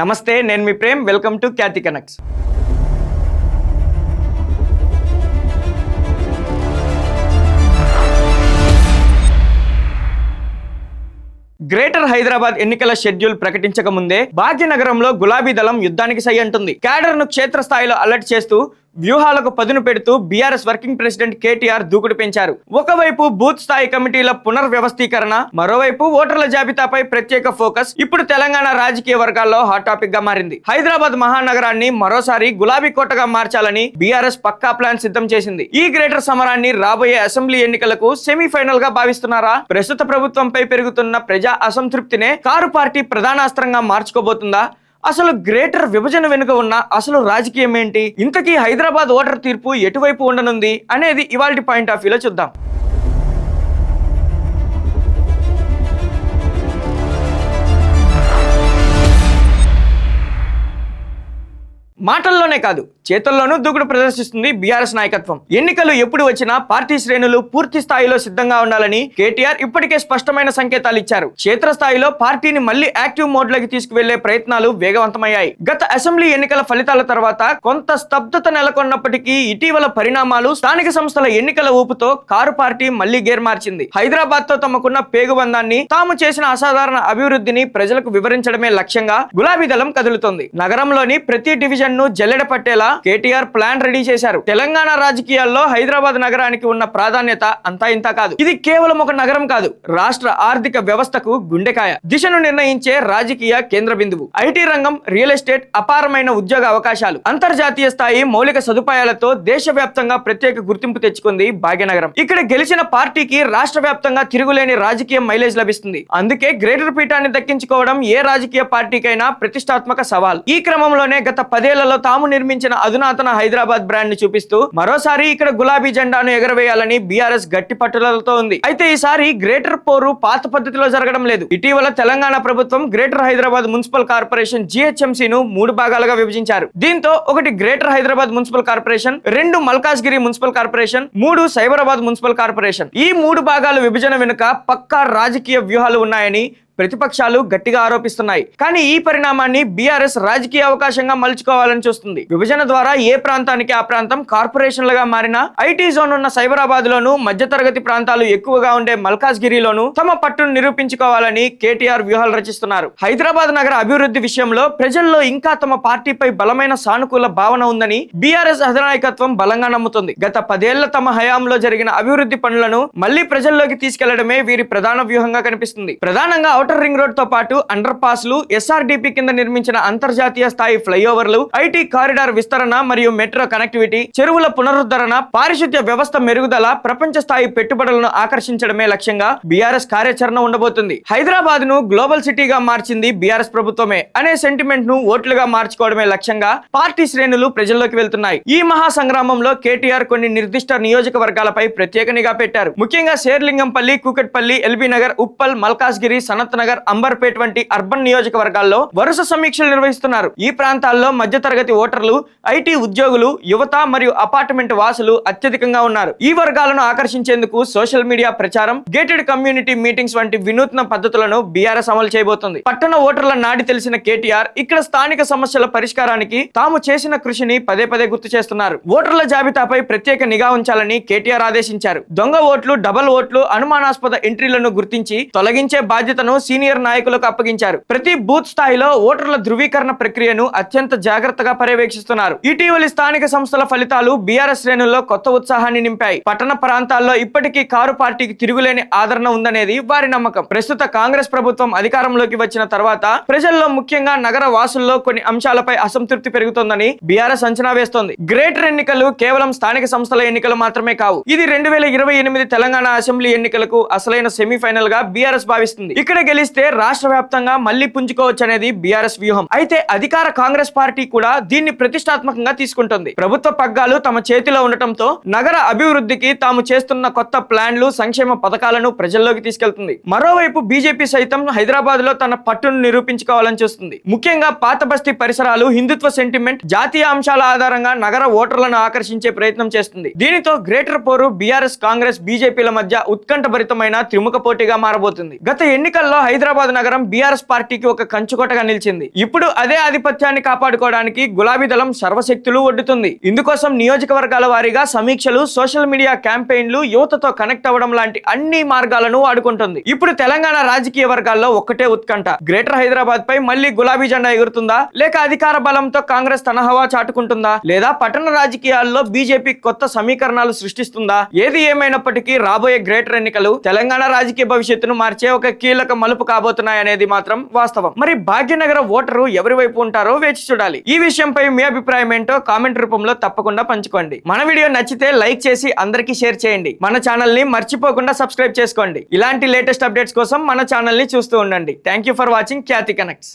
నమస్తే, నేను మీ Prem. Welcome to Khyati connects. Greater Hyderabad ఎన్నికల షెడ్యూల్ ప్రకటించక ముందే భాగ్యనగరంలో గులాబీ దళం యుద్ధానికి సై అంటుంది. క్యాడర్ ను క్షేత్రస్థాయిలో అలర్ట్ చేస్తూ వ్యూహాలకు పదును పెడుతూ బీఆర్ఎస్ వర్కింగ్ ప్రెసిడెంట్ కేటీఆర్ దూకుడు పెంచారు. ఒకవైపు బూత్ స్థాయి కమిటీల పునర్వ్యవస్థీకరణ, మరోవైపు ఓటర్ల జాబితాపై ప్రత్యేక ఫోకస్ ఇప్పుడు తెలంగాణ రాజకీయ వర్గాల్లో హాట్ టాపిక్ గా మారింది. హైదరాబాద్ మహానగరాన్ని మరోసారి గులాబీ కోటగా మార్చాలని బీఆర్ఎస్ పక్కా ప్లాన్ సిద్ధం చేసింది. ఈ గ్రేటర్ సమరాన్ని రాబోయే అసెంబ్లీ ఎన్నికలకు సెమీఫైనల్ గా భావిస్తున్నారా? ప్రస్తుత ప్రభుత్వంపై పెరుగుతున్న ప్రజా అసంతృప్తినే కారు పార్టీ ప్రధానాస్త్రంగా మార్చుకోబోతుందా? అసలు గ్రేటర్ విభజన వెనుక ఉన్న అసలు రాజకీయం ఏంటి? ఇంతకీ హైదరాబాద్ ఓటర్ తీర్పు ఎటువైపు ఉండనుంది అనేది ఇవాల్టి పాయింట్ ఆఫ్ వ్యూలో చూద్దాం. మాటల్లోనే కాదు, చేతుల్లోనూ దూకుడు ప్రదర్శిస్తుంది బీఆర్ఎస్ నాయకత్వం. ఎన్నికలు ఎప్పుడు వచ్చినా పార్టీ శ్రేణులు పూర్తి స్థాయిలో సిద్ధంగా ఉండాలని కేటీఆర్ ఇప్పటికే స్పష్టమైన సంకేతాలు ఇచ్చారు. క్షేత్రస్థాయిలో పార్టీని మళ్లీ యాక్టివ్ మోడ్ లోకి తీసుకువెళ్లే ప్రయత్నాలు వేగవంతమయ్యాయి. గత అసెంబ్లీ ఎన్నికల ఫలితాల తర్వాత కొంత స్తబ్దత నెలకొన్నప్పటికీ ఇటీవల పరిణామాలు స్థానిక సంస్థల ఎన్నికల ఊపుతో కారు పార్టీ మళ్లీ గేర్ మార్చింది. హైదరాబాద్ తో తమకున్న పేగుబంధాన్ని, తాము చేసిన అసాధారణ అభివృద్ధిని ప్రజలకు వివరించడమే లక్ష్యంగా గులాబీ దళం కదులుతోంది. నగరంలోని ప్రతి డివిజన్ ను జల్లెడ పట్టేలా కేటీఆర్ ప్లాన్ రెడీ చేశారు. తెలంగాణ రాజకీయాల్లో హైదరాబాద్ నగరానికి ఉన్న ప్రాధాన్యత అంతా ఇంతా కాదు. ఇది కేవలం ఒక నగరం కాదు, రాష్ట్ర ఆర్థిక వ్యవస్థకు గుండెకాయ, దిశను నిర్ణయించే రాజకీయ కేంద్ర బిందువు. ఐటీ రంగం, రియల్ ఎస్టేట్, అపారమైన ఉద్యోగ అవకాశాలు, అంతర్జాతీయ స్థాయి మౌలిక సదుపాయాలతో దేశవ్యాప్తంగా ప్రత్యేక గుర్తింపు తెచ్చుకుంది భాగ్యనగరం. ఇక్కడ గెలిచిన పార్టీకి రాష్ట్ర వ్యాప్తంగా తిరుగులేని రాజకీయ మైలేజ్ లభిస్తుంది. అందుకే గ్రేటర్ పీఠాన్ని దక్కించుకోవడం ఏ రాజకీయ పార్టీకైనా ప్రతిష్టాత్మక సవాల్. ఈ క్రమంలోనే గత 10 ఏళ్లలో తాము నిర్మించిన అధునాతన హైదరాబాద్ బ్రాండ్ ని చూపిస్తూ మరోసారి ఇక్కడ గులాబీ జెండాను ఎగరవేయాలని బీఆర్ఎస్ గట్టి పట్టుదలతో ఉంది. అయితే ఈసారి గ్రేటర్ పోరు పాత పద్ధతిలో జరగడం లేదు. ఇటీవల తెలంగాణ ప్రభుత్వం greater Hyderabad municipal corporation GHMC ను 3 భాగాలుగా విభజించారు. దీంతో 1 greater Hyderabad municipal corporation, 2 Malkajgiri municipal corporation, 3 Cyberabad municipal corporation. ఈ 3 భాగాల విభజన వెనుక పక్కా రాజకీయ వ్యూహాలు ఉన్నాయని ప్రతిపక్షాలు గట్టిగా ఆరోపిస్తున్నాయి. కానీ ఈ పరిణామాన్ని బీఆర్ఎస్ రాజకీయ అవకాశంగా మలుచుకోవాలని చూస్తుంది. విభజన ద్వారా ఏ ప్రాంతానికి ఆ ప్రాంతం కార్పొరేషన్లుగా మారినా ఐటీ జోన్ ఉన్న సైబరాబాద్ లోను, మధ్యతరగతి ప్రాంతాలు ఎక్కువగా ఉండే మల్కాజ్గిరిలోను తమ పట్టును నిరూపించుకోవాలని కేటీఆర్ వ్యూహాలు రచిస్తున్నారు. హైదరాబాద్ నగర అభివృద్ధి విషయంలో ప్రజల్లో ఇంకా తమ పార్టీపై బలమైన సానుకూల భావన ఉందని బీఆర్ఎస్ అధినాయకత్వం బలంగా నమ్ముతుంది. గత 10 ఏళ్ల తమ హయాంలో జరిగిన అభివృద్ధి పనులను మళ్లీ ప్రజల్లోకి తీసుకెళ్లడమే వీరి ప్రధాన వ్యూహంగా కనిపిస్తుంది. ప్రధానంగా ఔటర్ రింగ్ రోడ్ తో పాటు అండర్ పాస్లు, ఎస్ఆర్డిపి కింద నిర్మించిన అంతర్జాతీయ స్థాయి ఫ్లైఓవర్లు, ఐటీ కారిడార్ విస్తరణ మరియు మెట్రో కనెక్టివిటీ, చెరువుల పునరుద్ధరణ, పారిశుద్ధ్య వ్యవస్థ మెరుగుదల, ప్రపంచ స్థాయి పెట్టుబడులను ఆకర్షించడమే లక్ష్యంగా బీఆర్ఎస్ కార్యాచరణ ఉండబోతుంది. హైదరాబాద్ ను గ్లోబల్ సిటీగా మార్చింది బీఆర్ఎస్ ప్రభుత్వమే అనే సెంటిమెంట్ ను ఓట్లుగా మార్చుకోవడమే లక్ష్యంగా పార్టీ శ్రేణులు ప్రజల్లోకి వెళ్తున్నాయి. ఈ మహా సంగ్రామంలో కేటీఆర్ కొన్ని నిర్దిష్ట నియోజకవర్గాలపై ప్రత్యేక నిఘా పెట్టారు. ముఖ్యంగా శేర్లింగంపల్లి, కూకట్పల్లి, ఎల్బీ నగర్, ఉప్పల్, మల్కాజ్గిరి, సనత్ నగర్, అంబర్పేట్ వంటి అర్బన్ నియోజకవర్గాల్లో వరుస సమీక్షలు నిర్వహిస్తున్నారు. ఈ ప్రాంతాల్లో మధ్యతరగతి ఓటర్లు, ఐటీ ఉద్యోగులు, యువత మరియు అపార్ట్మెంట్ వాసులు అత్యధికంగా ఉన్నారు. ఈ వర్గాలను ఆకర్షించేందుకు సోషల్ మీడియా ప్రచారం, గేటెడ్ కమ్యూనిటీ మీటింగ్స్ వంటి వినూత్న పద్ధతులను బీఆర్ఎస్ అమలు చేయబోతోంది. పట్టణ ఓటర్ల నాడి తెలిసిన కేటీఆర్ ఇక్కడ స్థానిక సమస్యల పరిష్కారానికి తాము చేసిన కృషిని పదే పదే గుర్తు చేస్తున్నారు. ఓటర్ల జాబితాపై ప్రత్యేక నిఘా ఉంచాలని కేటీఆర్ ఆదేశించారు. దొంగ ఓట్లు, డబల్ ఓట్లు, అనుమానాస్పద ఎంట్రీలను గుర్తించి తొలగించే బాధ్యతను సీనియర్ నాయకులకు అప్పగించారు. ప్రతి బూత్ స్థాయిలో ఓటర్ల ధృవీకరణ ప్రక్రియను అత్యంత జాగ్రత్తగా పర్యవేక్షిస్తున్నారు. ఇటీవలి స్థానిక సంస్థల ఫలితాలు బీఆర్ఎస్ శ్రేణుల్లో కొత్త ఉత్సాహాన్ని నింపాయి. పట్టణ ప్రాంతాల్లో ఇప్పటికీ కారు పార్టీకి తిరుగులేని ఆదరణ ఉందనేది వారి నమ్మకం. ప్రస్తుత కాంగ్రెస్ ప్రభుత్వం అధికారంలోకి వచ్చిన తర్వాత ప్రజల్లో, ముఖ్యంగా నగర వాసుల్లో కొన్ని అంశాలపై అసంతృప్తి పెరుగుతోందని బీఆర్ఎస్ అంచనా వేస్తోంది. గ్రేటర్ ఎన్నికలు కేవలం స్థానిక సంస్థల ఎన్నికలు మాత్రమే కావు. ఇది 2028 తెలంగాణ అసెంబ్లీ ఎన్నికలకు అసలైన సెమీఫైనల్ గా బీఆర్ఎస్ భావిస్తుంది. ఇక్కడ గెలిస్తే రాష్ట్ర వ్యాప్తంగా మళ్లీ పుంజుకోవచ్చు అనేది బీఆర్ఎస్ వ్యూహం. అయితే అధికార కాంగ్రెస్ పార్టీ కూడా దీన్ని ప్రతిష్టాత్మకంగా తీసుకుంటుంది. ప్రభుత్వ పగ్గాలు తమ చేతిలో ఉండటంతో నగర అభివృద్ధికి తాము చేస్తున్న కొత్త ప్లాన్లు, సంక్షేమ పథకాలను ప్రజల్లోకి తీసుకెళ్తుంది. మరోవైపు బీజేపీ సైతం హైదరాబాద్ లో తన పట్టును నిరూపించుకోవాలని చూస్తుంది. ముఖ్యంగా పాత బస్తీ పరిసరాలు, హిందుత్వ సెంటిమెంట్, జాతీయ అంశాల ఆధారంగా నగర ఓటర్లను ఆకర్షించే ప్రయత్నం చేస్తుంది. దీనితో గ్రేటర్ పోరు బీఆర్ఎస్, కాంగ్రెస్, బీజేపీల మధ్య ఉత్కంఠభరితమైన త్రిముఖ పోటీగా మారబోతుంది. గత ఎన్నికల్లో హైదరాబాద్ నగరం బీఆర్ఎస్ పార్టీకి ఒక కంచుకోటగా నిలిచింది. ఇప్పుడు అదే ఆధిపత్యాన్ని కాపాడుకోవడానికి గులాబీ దళం సర్వశక్తులు ఒడ్డుతుంది. ఇందుకోసం నియోజకవర్గాల వారీగా సమీక్షలు, సోషల్ మీడియా క్యాంపెయిన్లు, యువతతో కనెక్ట్ అవ్వడం లాంటి అన్ని మార్గాలను వాడుకుంటుంది. ఇప్పుడు తెలంగాణ రాజకీయ వర్గాల్లో ఒక్కటే ఉత్కంఠ. గ్రేటర్ హైదరాబాద్ పై మళ్ళీ గులాబీ జెండా ఎగురుతుందా, లేక అధికార బలంతో కాంగ్రెస్ తన హవా చాటుకుంటుందా, లేదా పట్టణ రాజకీయాల్లో బీజేపీ కొత్త సమీకరణాలు సృష్టిస్తుందా? ఏది ఏమైనప్పటికీ రాబోయే గ్రేటర్ ఎన్నికలు తెలంగాణ రాజకీయ భవిష్యత్తును మార్చే ఒక కీలక మలుపు కాబోతున్నాయనేది మాత్రం వాస్తవం. మరి భాగ్యనగర ఓటరు ఎవరి వైపు ఉంటారో వేచి చూడాలి. ఈ విషయంపై మీ అభిప్రాయం ఏంటో కామెంట్ రూపంలో తప్పకుండా పంచుకోండి. మన వీడియో నచ్చితే లైక్ చేసి అందరికీ షేర్ చేయండి. మన ఛానల్ ని మర్చిపోకుండా సబ్స్క్రైబ్ చేసుకోండి. ఇలాంటి లేటెస్ట్ అప్డేట్స్ కోసం మన ఛానల్ ని చూస్తూ ఉండండి. Thank you for watching Khyati connects.